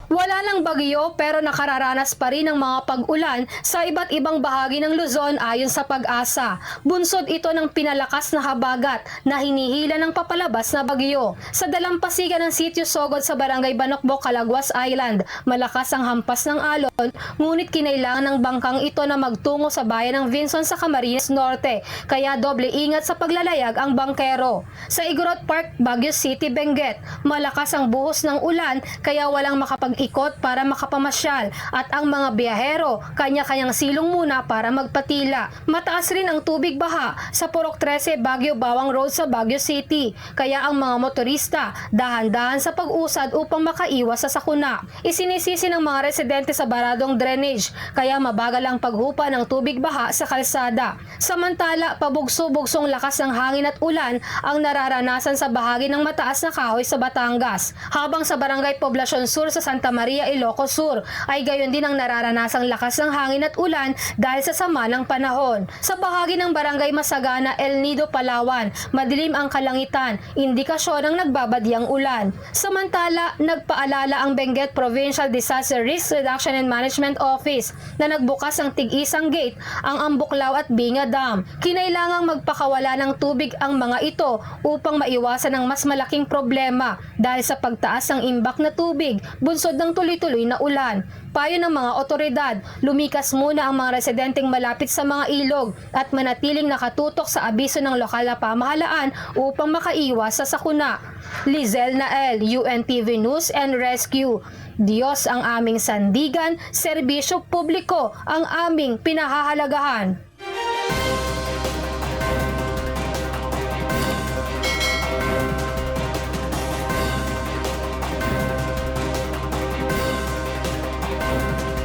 Wala lang bagyo pero nakararanas pa rin ng mga pag-ulan sa iba't ibang bahagi ng Luzon ayon sa Pag-asa. Bunsod ito ng pinalakas na habagat na hinihila ng papalabas na bagyo. Sa dalampasigan ng Sitio Sogod sa Barangay Banokbok, Calaguas Island, malakas ang hampas ng alon, ngunit kinailangan ng bangkang ito na magtungo sa bayan ng Vinson sa Camarines Norte, kaya doble ingat sa paglalayag ang bangkero. Sa Igorot Park, Baguio City, Benguet, malakas ang buhos ng ulan kaya walang makapag-ikot para makapamasyal at ang mga biyahero kanya-kanyang silong muna para magpatila. Mataas rin ang tubig baha sa Purok 13 Baguio Bawang Road sa Baguio City, kaya ang mga motorista dahan-dahan sa pag-usad upang makaiwas sa sakuna. Isinisisi ng mga residente sa baradong drainage kaya mabagal ang paghupa ng tubig baha sa kalsada. Samantala, pabugso-bugsong lakas ng hangin at ulan ang nararanasan sa bahagi ng mataas na kahoy sa Batangas, habang sa Barangay Poblacion Sur sa Santa Maria, Ilocos Sur ay gayon din ang nararanasang lakas ng hangin at ulan dahil sa sama ng panahon. Sa bahagi ng Barangay Masagana, El Nido, Palawan, madilim ang kalangitan, indikasyon ng nagbabadyang ulan. Samantala, nagpaalala ang Benguet Provincial Disaster Risk Reduction and Management Office na nagbukas ang tig-isang gate ang Ambuklaw at Binga Dam. Kinailangang magpakawala ng tubig ang mga ito upang maiwasan ang mas malaking problema dahil sa pagtaas ng imbak na tubig bunsod ng tuloy-tuloy na ulan. Payo ng mga otoridad, lumikas muna ang mga residenteng malapit sa mga ilog at manatiling nakatutok sa abiso ng lokal na pamahalaan upang makaiwas sa sakuna. Lizel Nael, UNTV News and Rescue. Diyos ang aming sandigan, serbisyo publiko ang aming pinahahalagahan.